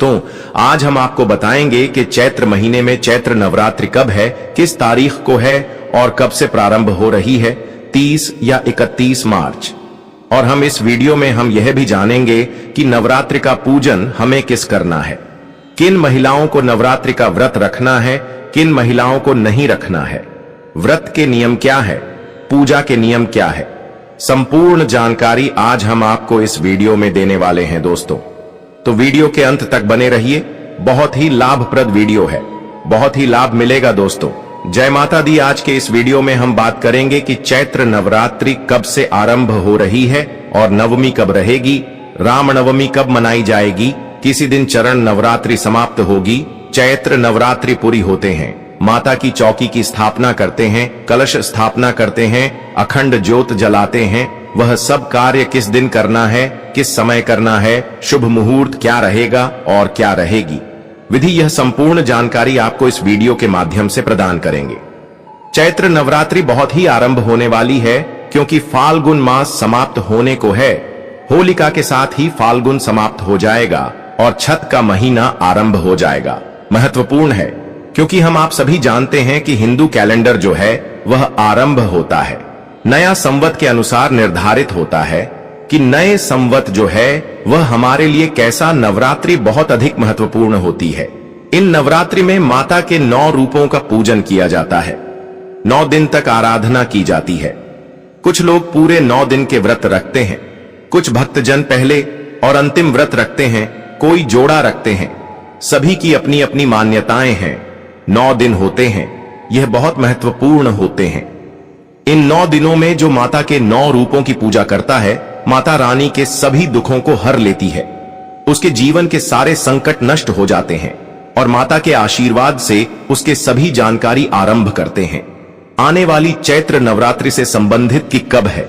दोस्तों, आज हम आपको बताएंगे कि चैत्र महीने में चैत्र नवरात्रि कब है, किस तारीख को है और कब से प्रारंभ हो रही है, 30 या 31 मार्च। और हम इस वीडियो में हम यह भी जानेंगे कि नवरात्रि का पूजन हमें किस करना है, किन महिलाओं को नवरात्रि का व्रत रखना है, किन महिलाओं को नहीं रखना है, व्रत के नियम क्या है, पूजा के नियम क्या है। संपूर्ण जानकारी आज हम आपको इस वीडियो में देने वाले हैं दोस्तों, तो वीडियो के अंत तक बने रहिए। बहुत ही लाभप्रद वीडियो है, बहुत ही लाभ मिलेगा दोस्तों। जय माता दी। आज के इस वीडियो में हम बात करेंगे कि चैत्र नवरात्रि कब से आरंभ हो रही है और नवमी कब रहेगी, रामनवमी कब मनाई जाएगी, किसी दिन चरण नवरात्रि समाप्त होगी, चैत्र नवरात्रि पूरी होते हैं, माता की चौकी की स्थापना करते हैं, कलश स्थापना करते हैं, अखंड ज्योत जलाते हैं। वह सब कार्य किस दिन करना है, किस समय करना है, शुभ मुहूर्त क्या रहेगा और क्या रहेगी, विधि, यह संपूर्ण जानकारी आपको इस वीडियो के माध्यम से प्रदान करेंगे। चैत्र नवरात्रि बहुत ही आरंभ होने वाली है, क्योंकि फाल्गुन मास समाप्त होने को है। होलिका के साथ ही फाल्गुन समाप्त हो जाएगा और छठ का महीना आरंभ हो जाएगा। महत्वपूर्ण है क्योंकि हम आप सभी जानते हैं कि हिंदू कैलेंडर जो है वह आरंभ होता है, नया संवत के अनुसार निर्धारित होता है कि नए संवत जो है वह हमारे लिए कैसा। नवरात्रि बहुत अधिक महत्वपूर्ण होती है। इन नवरात्रि में माता के 9 रूपों का पूजन किया जाता है, 9 दिन तक आराधना की जाती है। कुछ लोग पूरे 9 दिन के व्रत रखते हैं, कुछ भक्तजन पहले और अंतिम व्रत रखते हैं, कोई जोड़ा रखते हैं। सभी की अपनी अपनी मान्यताएं हैं। 9 दिन होते हैं, यह बहुत महत्वपूर्ण होते हैं। इन 9 दिनों में जो माता के 9 रूपों की पूजा करता है, माता रानी के सभी दुखों को हर लेती है, उसके जीवन के सारे संकट नष्ट हो जाते हैं और माता के आशीर्वाद से उसके सभी जानकारी आरंभ करते हैं। आने वाली चैत्र नवरात्रि से संबंधित कि कब है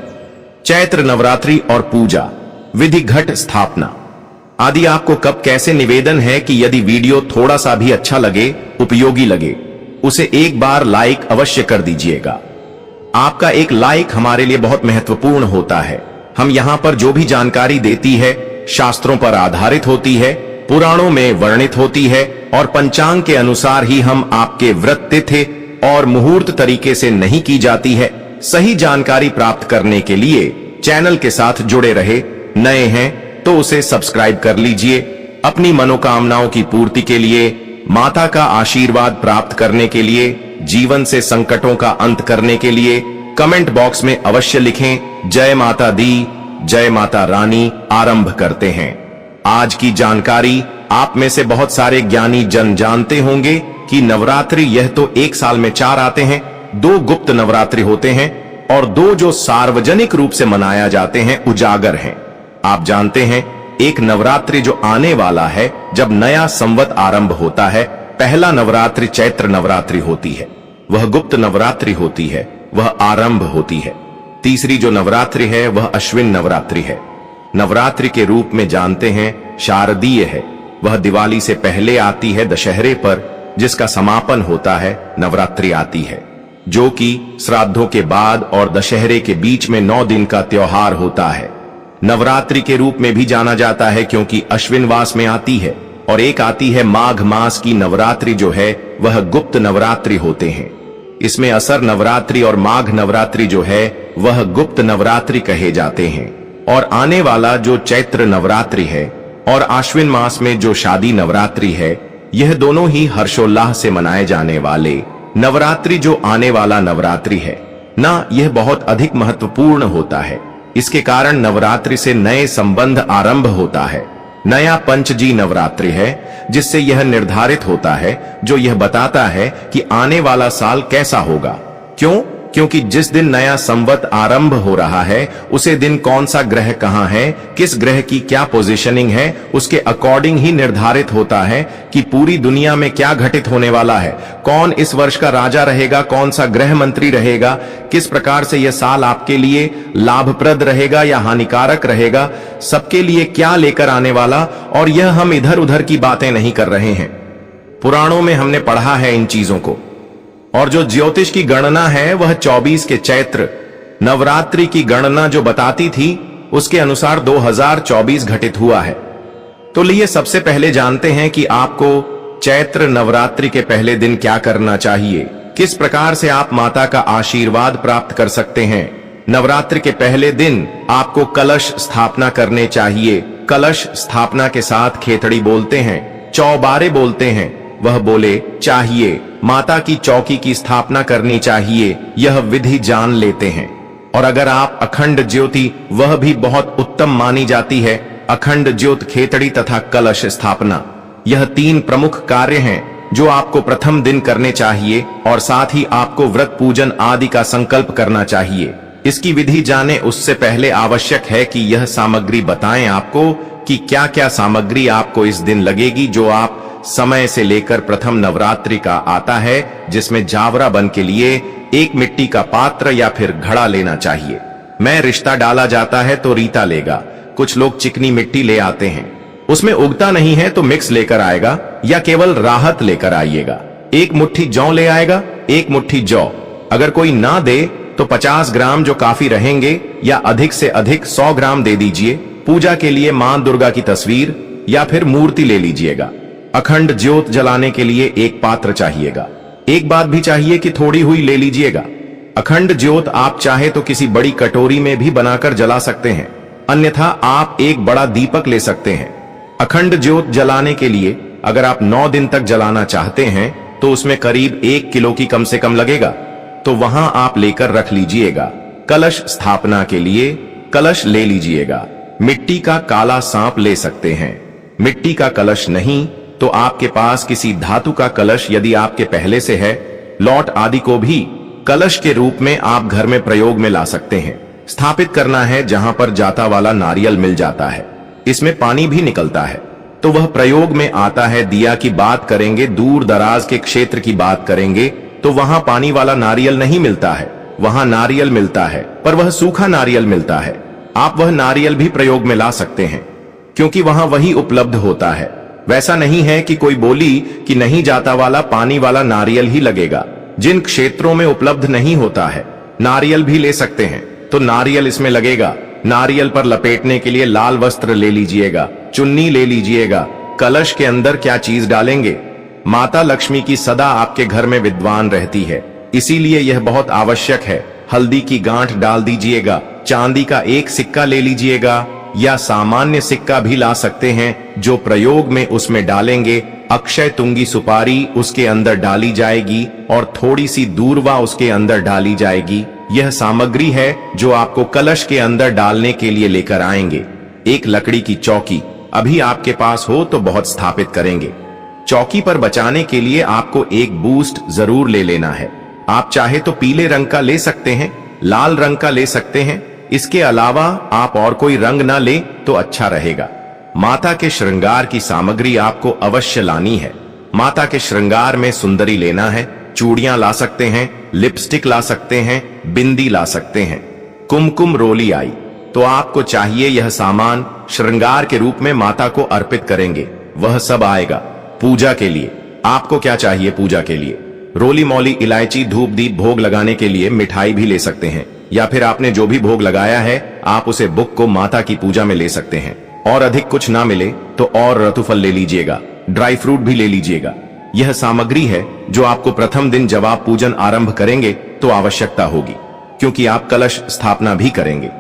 चैत्र नवरात्रि और पूजा, विधि, घट स्थापना आदि आपको कब कैसे। निवेदन है कि यदि वीडियो थोड़ा सा भी अच्छा लगे, उपयोगी लगे, उसे एक बार लाइक अवश्य कर दीजिएगा। आपका एक लाइक हमारे लिए बहुत महत्वपूर्ण होता है। हम यहाँ पर जो भी जानकारी देती है शास्त्रों पर आधारित होती है, पुराणों में वर्णित होती है और पंचांग के अनुसार ही हम आपके व्रत, तिथि और मुहूर्त तरीके से नहीं की जाती है। सही जानकारी प्राप्त करने के लिए चैनल के साथ जुड़े रहे। नए हैं तो उसे सब्सक्राइब कर लीजिए। अपनी मनोकामनाओं की पूर्ति के लिए, माता का आशीर्वाद प्राप्त करने के लिए, जीवन से संकटों का अंत करने के लिए कमेंट बॉक्स में अवश्य लिखें जय माता दी, जय माता रानी। आरंभ करते हैं आज की जानकारी। आप में से बहुत सारे ज्ञानी जन जानते होंगे कि नवरात्रि यह तो एक साल में 4 आते हैं। 2 गुप्त नवरात्रि होते हैं और 2 जो सार्वजनिक रूप से मनाया जाते हैं, उजागर हैं। आप जानते हैं एक नवरात्रि जो आने वाला है, जब नया संवत आरंभ होता है, पहला नवरात्रि चैत्र नवरात्रि होती है, वह गुप्त नवरात्रि होती है, वह आरंभ होती है। तीसरी जो नवरात्रि है वह अश्विन नवरात्रि है। नवरात्रि के रूप में जानते हैं शारदीय है, वह दिवाली से पहले आती है, दशहरे पर जिसका समापन होता है नवरात्रि आती है, जो कि श्राद्धों के बाद और दशहरे के बीच में 9 दिन का त्योहार होता है। नवरात्रि के रूप में भी जाना जाता है क्योंकि अश्विन मास में आती है और एक आती है माघ मास की नवरात्रि जो है वह गुप्त नवरात्रि होते हैं। इसमें असर नवरात्रि और माघ नवरात्रि जो है वह गुप्त नवरात्रि कहे जाते हैं। और आने वाला जो चैत्र नवरात्रि है और आश्विन मास में जो शादी नवरात्रि है, यह दोनों ही हर्षोल्लाह से मनाए जाने वाले नवरात्रि जो आने वाला नवरात्रि है ना, यह बहुत अधिक महत्वपूर्ण होता है। इसके कारण नवरात्रि से नए संबंध आरंभ होता है। नया पंचजी नवरात्रि है जिससे यह निर्धारित होता है, जो यह बताता है कि आने वाला साल कैसा होगा। क्यों? क्योंकि जिस दिन नया संवत आरंभ हो रहा है उसे दिन कौन सा ग्रह कहां है, किस ग्रह की क्या पोजीशनिंग है, उसके अकॉर्डिंग ही निर्धारित होता है कि पूरी दुनिया में क्या घटित होने वाला है, कौन इस वर्ष का राजा रहेगा, कौन सा गृह मंत्री रहेगा, किस प्रकार से यह साल आपके लिए लाभप्रद रहेगा या हानिकारक रहेगा, सबके लिए क्या लेकर आने वाला। और यह हम इधर उधर की बातें नहीं कर रहे हैं, पुराणों में हमने पढ़ा है इन चीजों को। और जो ज्योतिष की गणना है वह 24 के चैत्र नवरात्रि की गणना जो बताती थी उसके अनुसार 2024 घटित हुआ है। तो लिए सबसे पहले जानते हैं कि आपको चैत्र नवरात्रि के पहले दिन क्या करना चाहिए, किस प्रकार से आप माता का आशीर्वाद प्राप्त कर सकते हैं। नवरात्रि के पहले दिन आपको कलश स्थापना करने चाहिए। कलश स्थापना के साथ खेतड़ी बोलते हैं, चौबारे बोलते हैं, वह बोले चाहिए। माता की चौकी की स्थापना करनी चाहिए, यह विधि जान लेते हैं। और अगर आप अखंड ज्योति, वह भी बहुत उत्तम मानी जाती है। अखंड ज्योत, खेतड़ी तथा कलश स्थापना, यह 3 प्रमुख कार्य हैं जो आपको प्रथम दिन करने चाहिए और साथ ही आपको व्रत पूजन आदि का संकल्प करना चाहिए। इसकी विधि जाने उससे पहले आवश्यक है कि यह सामग्री बताएं आपको कि क्या क्या सामग्री आपको इस दिन लगेगी, जो आप समय से लेकर प्रथम नवरात्रि का आता है, जिसमें जावरा बन के लिए एक मिट्टी का पात्र या फिर घड़ा लेना चाहिए। मैं रिश्ता डाला जाता है तो रीता लेगा। कुछ लोग चिकनी मिट्टी ले आते हैं, उसमें उगता नहीं है तो मिक्स लेकर आएगा या केवल राहत लेकर आइएगा। 1 मुट्ठी जौ ले आएगा, 1 मुट्ठी जौ। अगर कोई ना दे तो 50 ग्राम जो काफी रहेंगे, या अधिक से अधिक 100 ग्राम दे दीजिए। पूजा के लिए मां दुर्गा की तस्वीर या फिर मूर्ति ले लीजिएगा। अखंड ज्योत जलाने के लिए एक पात्र चाहिएगा। एक बात भी चाहिए कि थोड़ी हुई ले लीजिएगा। अखंड ज्योत आप चाहे तो किसी बड़ी कटोरी में भी बनाकर जला सकते हैं, अन्यथा आप एक बड़ा दीपक ले सकते हैं। अखंड ज्योत जलाने के लिए अगर आप 9 दिन तक जलाना चाहते हैं तो उसमें करीब 1 किलो की कम से कम लगेगा, तो वहां आप लेकर रख लीजिएगा। कलश स्थापना के लिए कलश ले लीजिएगा। मिट्टी का काला सांप ले सकते हैं। मिट्टी का कलश नहीं तो आपके पास किसी धातु का कलश यदि आपके पहले से है, लौट आदि को भी कलश के रूप में आप घर में प्रयोग में ला सकते हैं। स्थापित करना है जहां पर जाता वाला नारियल मिल जाता है, इसमें पानी भी निकलता है, तो वह प्रयोग में आता है। दिया की बात करेंगे, दूर दराज के क्षेत्र की बात करेंगे तो वहां पानी वाला नारियल नहीं मिलता है, वहां नारियल मिलता है पर वह सूखा नारियल मिलता है। आप वह नारियल भी प्रयोग में ला सकते हैं क्योंकि वहां वही उपलब्ध होता है। वैसा नहीं है कि कोई बोली कि नहीं जाता वाला पानी वाला नारियल ही लगेगा। जिन क्षेत्रों में उपलब्ध नहीं होता है नारियल भी ले सकते हैं, तो नारियल इसमें लगेगा। नारियल पर लपेटने के लिए लाल वस्त्र ले लीजिएगा, चुन्नी ले लीजिएगा। कलश के अंदर क्या चीज डालेंगे? माता लक्ष्मी की सदा आपके घर में विद्वान रहती है, इसीलिए यह बहुत आवश्यक है। हल्दी की गांठ डाल दीजिएगा। चांदी का 1 सिक्का ले लीजिएगा या सामान्य सिक्का भी ला सकते हैं। जो प्रयोग में उसमें डालेंगे, अक्षय तुंगी सुपारी उसके अंदर डाली जाएगी और थोड़ी सी दूर्वा उसके अंदर डाली जाएगी। यह सामग्री है जो आपको कलश के अंदर डालने के लिए लेकर आएंगे। एक लकड़ी की चौकी अभी आपके पास हो तो बहुत स्थापित करेंगे। चौकी पर बचाने के लिए आपको एक बूस्ट जरूर ले लेना है। आप चाहे तो पीले रंग का ले सकते हैं, लाल रंग का ले सकते हैं। इसके अलावा आप और कोई रंग ना ले तो अच्छा रहेगा। माता के श्रृंगार की सामग्री आपको अवश्य लानी है। माता के श्रृंगार में सुंदरी लेना है, चूड़ियां ला सकते हैं, लिपस्टिक ला सकते हैं, बिंदी ला सकते हैं। कुमकुम रोली आई तो आपको चाहिए यह सामान श्रृंगार के रूप में माता को अर्पित करेंगे, वह सब आएगा। पूजा के लिए आपको क्या चाहिए? पूजा के लिए रोली मौली, इलायची, धूप दीप भोग लगाने के लिए मिठाई भी ले सकते हैं, या फिर आपने जो भी भोग लगाया है आप उसे बुक को माता की पूजा में ले सकते हैं। और अधिक कुछ ना मिले तो और रतुफल ले लीजिएगा, ड्राई फ्रूट भी ले लीजिएगा। यह सामग्री है जो आपको प्रथम दिन जब आप पूजन आरंभ करेंगे तो आवश्यकता होगी, क्योंकि आप कलश स्थापना भी करेंगे।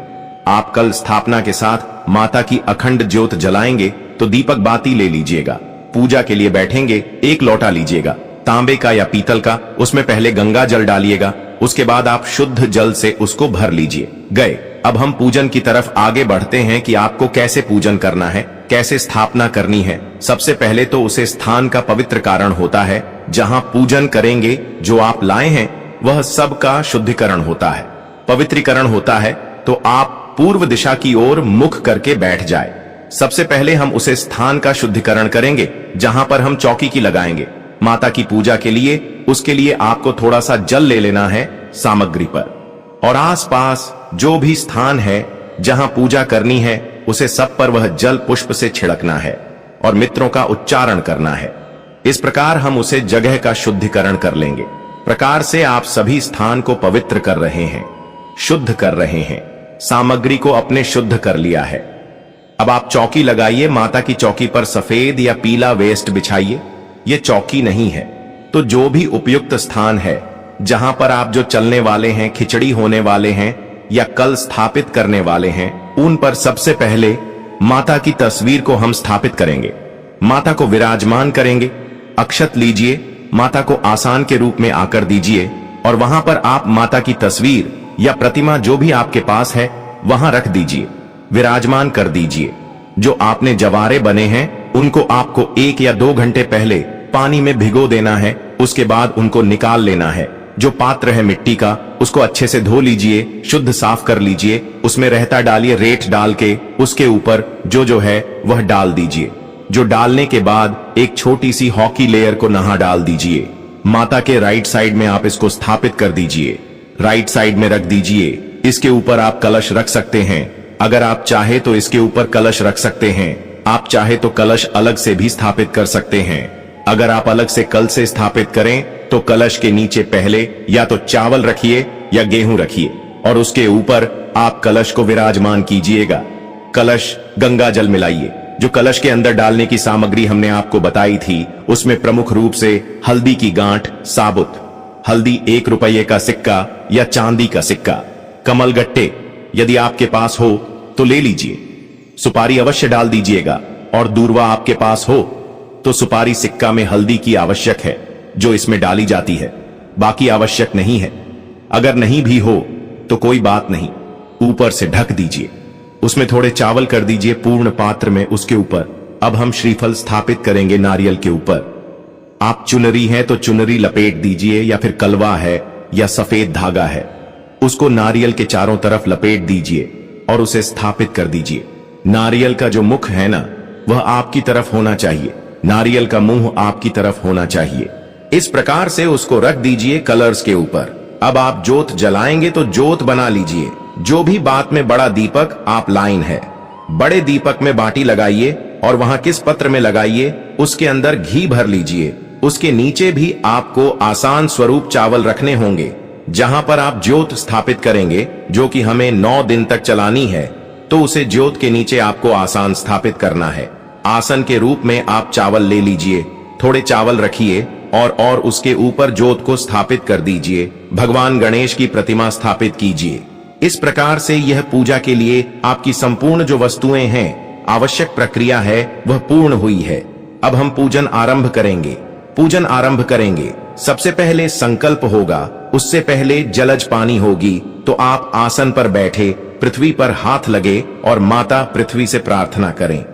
आप कल स्थापना के साथ माता की अखंड ज्योत जलाएंगे तो दीपक बाती ले लीजिएगा। पूजा के लिए बैठेंगे, 1 लोटा लीजिएगा, तांबे का या पीतल का। उसमें पहले गंगा जल डालिएगा, उसके बाद आप शुद्ध जल से उसको भर लीजिए। गए। अब हम पूजन की तरफ आगे बढ़ते हैं कि आपको कैसे पूजन करना है, कैसे स्थापना करनी है। सबसे पहले तो उसे स्थान का पवित्र कारण होता है जहां पूजन करेंगे। जो आप लाए हैं वह सब का शुद्धिकरण होता है, पवित्रीकरण होता है। तो आप पूर्व दिशा की ओर मुख करके बैठ जाए। सबसे पहले हम उसे स्थान का शुद्धिकरण करेंगे जहां पर हम चौकी की लगाएंगे माता की पूजा के लिए। उसके लिए आपको थोड़ा सा जल ले लेना है सामग्री पर, और आसपास जो भी स्थान है जहां पूजा करनी है उसे सब पर वह जल पुष्प से छिड़कना है और मित्रों का उच्चारण करना है। इस प्रकार हम उसे जगह का शुद्धिकरण कर लेंगे। प्रकार से आप सभी स्थान को पवित्र कर रहे हैं, शुद्ध कर रहे हैं। सामग्री को अपने शुद्ध कर लिया है। अब आप चौकी लगाइए, माता की चौकी पर सफेद या पीला वेस्ट बिछाइए। ये चौकी नहीं है तो जो भी उपयुक्त स्थान है जहां पर आप जो चलने वाले हैं, खिचड़ी होने वाले हैं या कल स्थापित करने वाले हैं, उन पर सबसे पहले माता की तस्वीर को हम स्थापित करेंगे। माता को विराजमान करेंगे। अक्षत लीजिए, माता को आसन के रूप में आकर दीजिए और वहां पर आप माता की तस्वीर या प्रतिमा जो भी आपके पास है वहां रख दीजिए, विराजमान कर दीजिए। जो आपने जवारे बने हैं उनको आपको 1 या 2 घंटे पहले पानी में भिगो देना है। उसके बाद उनको निकाल लेना है। जो पात्र है मिट्टी का उसको अच्छे से धो लीजिए, शुद्ध साफ कर लीजिए, उसमें रहता डालिए, रेत डाल के उसके ऊपर जो है वह डाल दीजिए। जो डालने के बाद एक छोटी सी हॉकी लेयर को नहा डाल दीजिए। माता के राइट साइड में आप इसको स्थापित कर दीजिए, राइट साइड में रख दीजिए। इसके ऊपर आप कलश रख सकते हैं। अगर आप चाहे तो इसके ऊपर कलश रख सकते हैं, आप चाहे तो कलश अलग से भी स्थापित कर सकते हैं। अगर आप अलग से कल से स्थापित करें तो कलश के नीचे पहले या तो चावल रखिए या गेहूं रखिए और उसके ऊपर आप कलश को विराजमान कीजिएगा। कलश गंगा जल मिलाइए। जो कलश के अंदर डालने की सामग्री हमने आपको बताई थी उसमें प्रमुख रूप से हल्दी की गांठ, साबुत हल्दी, 1 रुपये का सिक्का या चांदी का सिक्का, कमल गट्टे यदि आपके पास हो तो ले लीजिए, सुपारी अवश्य डाल दीजिएगा और दूरवा आपके पास हो तो सुपारी सिक्का में हल्दी की आवश्यक है जो इसमें डाली जाती है, बाकी आवश्यक नहीं है। अगर नहीं भी हो तो कोई बात नहीं, ऊपर से ढक दीजिए। उसमें थोड़े चावल कर दीजिए पूर्ण पात्र में, उसके ऊपर अब हम श्रीफल स्थापित करेंगे नारियल के ऊपर। आप चुनरी है तो चुनरी लपेट दीजिए या फिर कलवा है या सफेद धागा है उसको नारियल के चारों तरफ लपेट दीजिए और उसे स्थापित कर दीजिए। नारियल का जो मुख है ना वह आपकी तरफ होना चाहिए, नारियल का मुंह आपकी तरफ होना चाहिए। इस प्रकार से उसको रख दीजिए कलर्स के ऊपर। अब आप जोत जलाएंगे तो जोत बना लीजिए। जो भी बात में बड़ा दीपक आप लाइन है, बड़े दीपक में बाटी लगाइए और वहां किस पत्र में लगाइए उसके अंदर घी भर लीजिए। उसके नीचे भी आपको आसान स्वरूप चावल रखने होंगे। जहां पर आप ज्योत स्थापित करेंगे जो कि हमें 9 दिन तक चलानी है तो उसे ज्योत के नीचे आपको आसन स्थापित करना है। आसन के रूप में आप चावल ले लीजिए, थोड़े चावल रखिए और उसके ऊपर ज्योत को स्थापित कर दीजिए। भगवान गणेश की प्रतिमा स्थापित कीजिए। इस प्रकार से यह पूजा के लिए आपकी संपूर्ण जो वस्तुएं हैं, आवश्यक प्रक्रिया है वह पूर्ण हुई है। अब हम पूजन आरंभ करेंगे। पूजन आरंभ करेंगे, सबसे पहले संकल्प होगा, उससे पहले जलज पानी होगी। तो आप आसन पर बैठे पृथ्वी पर हाथ लगे और माता पृथ्वी से प्रार्थना करें।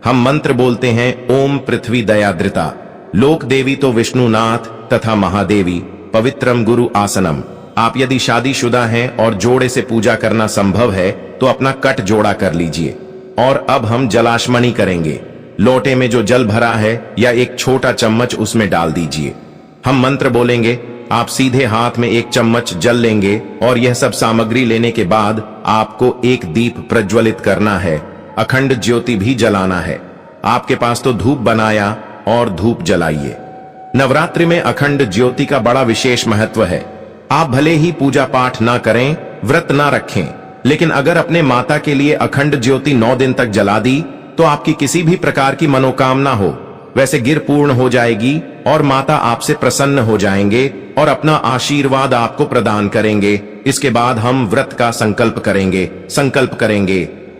हम मंत्र बोलते हैं, ओम पृथ्वी दयाद्रिता, लोक देवी तो विष्णुनाथ तथा महादेवी, पवित्रम गुरु आसनम। आप यदि शादीशुदा हैं और जोड़े से पूजा करना संभव है तो अपना कट जोड़ा कर लीजिए। और अब हम जलाशमणि करेंगे। लोटे में जो जल भरा है या एक छोटा चम्मच उसमें डाल दीजिए। हम मंत्र बोलेंगे, आप सीधे हाथ में 1 चम्मच जल लेंगे और यह सब सामग्री लेने के बाद आपको एक दीप प्रज्वलित करना है, अखंड ज्योति भी जलाना है। आपके पास तो धूप बनाया और धूप जलाइए। नवरात्रि में अखंड ज्योति का बड़ा विशेष महत्व है। आप भले ही पूजा पाठ ना करें, व्रत ना रखें, लेकिन अगर अपने माता के लिए अखंड ज्योति 9 दिन तक जला दी तो आपकी किसी भी प्रकार की मनोकामना हो वैसे गिर पूर्ण हो जाएगी और माता आपसे प्रसन्न हो जाएंगे और अपना आशीर्वाद आपको प्रदान करेंगे। इसके बाद हम व्रत का संकल्प करेंगे।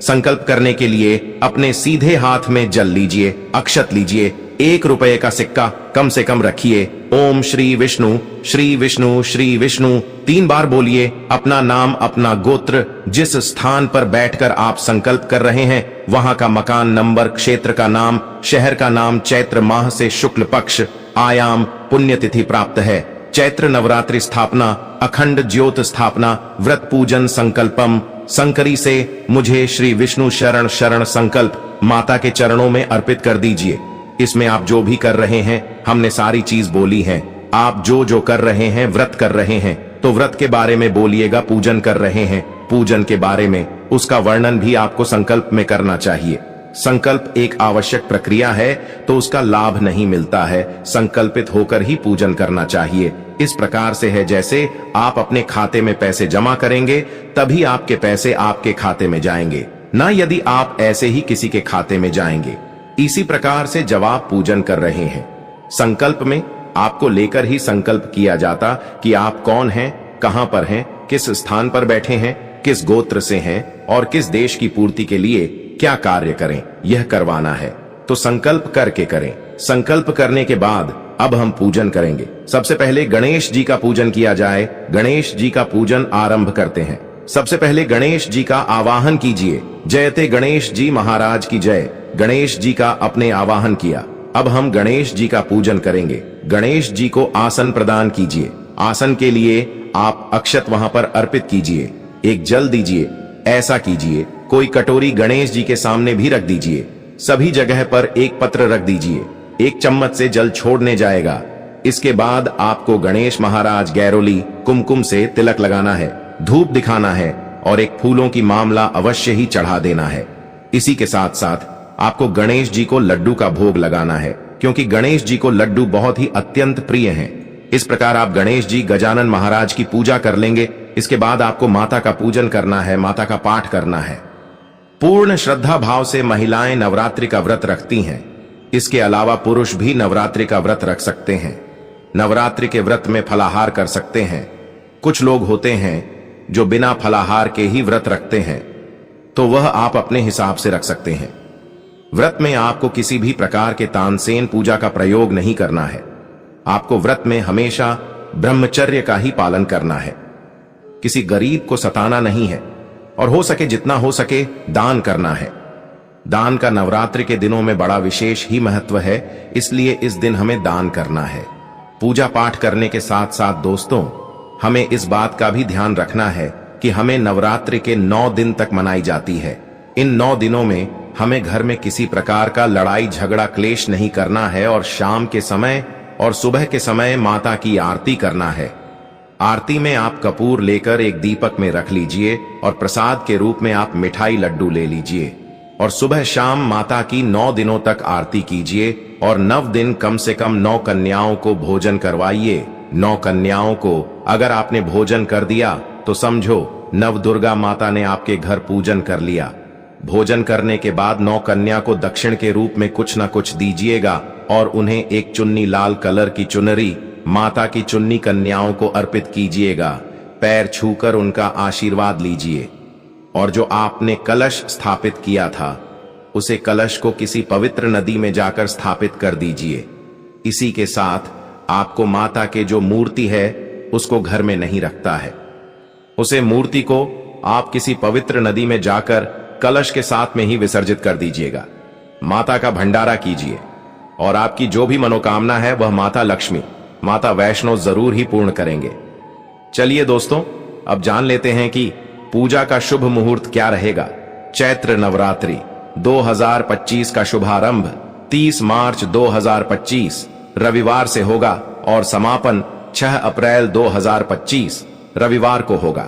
संकल्प करने के लिए अपने सीधे हाथ में जल लीजिए, अक्षत लीजिए, 1 रुपये का सिक्का कम से कम रखिए। ओम श्री विष्णु श्री विष्णु श्री विष्णु 3 बार बोलिए। अपना नाम, अपना गोत्र, जिस स्थान पर बैठकर आप संकल्प कर रहे हैं वहां का मकान नंबर, क्षेत्र का नाम, शहर का नाम, चैत्र माह से शुक्ल पक्ष, आयाम, पुण्यतिथि प्राप्त है, चैत्र नवरात्रि स्थापना, अखंड ज्योत स्थापना, व्रत पूजन संकल्पम, संकरी से मुझे श्री विष्णु शरण शरण संकल्प माता के चरणों में अर्पित कर दीजिए। इसमें आप जो भी कर रहे हैं हमने सारी चीज बोली है। आप जो कर रहे हैं, व्रत कर रहे हैं तो व्रत के बारे में बोलिएगा, पूजन कर रहे हैं पूजन के बारे में, उसका वर्णन भी आपको संकल्प में करना चाहिए। संकल्प एक आवश्यक प्रक्रिया है तो उसका लाभ नहीं मिलता है, संकल्पित होकर ही पूजन करना चाहिए। इस प्रकार से है जैसे आप अपने खाते में पैसे जमा करेंगे तभी आपके पैसे आपके खाते में जाएंगे, ना यदि आप ऐसे ही किसी के खाते में जाएंगे। इसी प्रकार से जब आप पूजन कर रहे हैं, संकल्प में आपको लेकर ही संकल्प किया जाता कि आप कौन हैं, कहां पर हैं, किस स्थान पर बैठे हैं, किस गोत्र से हैं और किस देश की पूर्ति के लिए क्या कार्य करें, यह करवाना है। तो संकल्प करके करें। संकल्प करने के बाद अब हम पूजन करेंगे। सबसे पहले गणेश जी का पूजन किया जाए। गणेश जी का पूजन आरंभ करते हैं। सबसे पहले गणेश जी का आवाहन कीजिए। जयते गणेश जी महाराज की जय। गणेश जी का अपने आवाहन किया। अब हम गणेश जी का पूजन करेंगे। गणेश जी को आसन प्रदान कीजिए। आसन के लिए आप अक्षत वहां पर अर्पित कीजिए। एक जल दीजिए। ऐसा कीजिए, कोई कटोरी गणेश जी के सामने भी रख दीजिए। सभी जगह पर एक पत्र रख दीजिए। एक चम्मच से जल छोड़ने जाएगा। इसके बाद आपको गणेश महाराज गैरोली कुमकुम से तिलक लगाना है, धूप दिखाना है और एक फूलों की मामला अवश्य ही चढ़ा देना है। इसी के साथ साथ आपको गणेश जी को लड्डू का भोग लगाना है, क्योंकि गणेश जी को लड्डू बहुत ही अत्यंत प्रिय हैं। इस प्रकार आप गणेश जी गजानन महाराज की पूजा कर लेंगे। इसके बाद आपको माता का पूजन करना है, माता का पाठ करना है। पूर्ण श्रद्धा भाव से महिलाएं नवरात्रि का व्रत रखती हैं। इसके अलावा पुरुष भी नवरात्रि का व्रत रख सकते हैं। नवरात्रि के व्रत में फलाहार कर सकते हैं। कुछ लोग होते हैं जो बिना फलाहार के ही व्रत रखते हैं, तो वह आप अपने हिसाब से रख सकते हैं। व्रत में आपको किसी भी प्रकार के तानसेन पूजा का प्रयोग नहीं करना है। आपको व्रत में हमेशा ब्रह्मचर्य का ही पालन करना है। किसी गरीब को सताना नहीं है और हो सके जितना हो सके दान करना है। दान का नवरात्रि के दिनों में बड़ा विशेष ही महत्व है, इसलिए इस दिन हमें दान करना है। पूजा पाठ करने के साथ साथ दोस्तों, हमें इस बात का भी ध्यान रखना है कि हमें नवरात्रि के 9 दिन तक मनाई जाती है। इन 9 दिनों में हमें घर में किसी प्रकार का लड़ाई झगड़ा क्लेश नहीं करना है और शाम के समय और सुबह के समय माता की आरती करना है। आरती में आप कपूर लेकर एक दीपक में रख लीजिए और प्रसाद के रूप में आप मिठाई लड्डू ले लीजिए और सुबह शाम माता की 9 दिनों तक आरती कीजिए और 9 दिन कम से कम 9 कन्याओं को भोजन करवाइए। 9 कन्याओं को अगर आपने भोजन कर दिया तो समझो नव दुर्गा माता ने आपके घर पूजन कर लिया। भोजन करने के बाद 9 कन्या को दक्षिण के रूप में कुछ न कुछ दीजिएगा और उन्हें एक चुन्नी लाल कलर की चुनरी माता की चुन्नी कन्याओं को अर्पित कीजिएगा। पैर छूकर उनका आशीर्वाद लीजिए और जो आपने कलश स्थापित किया था उसे कलश को किसी पवित्र नदी में जाकर स्थापित कर दीजिए। इसी के साथ आपको माता के जो मूर्ति है उसको घर में नहीं रखता है, उसे मूर्ति को आप किसी पवित्र नदी में जाकर कलश के साथ में ही विसर्जित कर दीजिएगा। माता का भंडारा कीजिए और आपकी जो भी मनोकामना है वह माता लक्ष्मी, माता वैष्णो जरूर ही पूर्ण करेंगे। चलिए दोस्तों, अब जान लेते हैं कि पूजा का शुभ मुहूर्त क्या रहेगा। चैत्र नवरात्रि 2025 का शुभारंभ 30 मार्च 2025 रविवार से होगा और समापन 6 अप्रैल 2025 रविवार को होगा।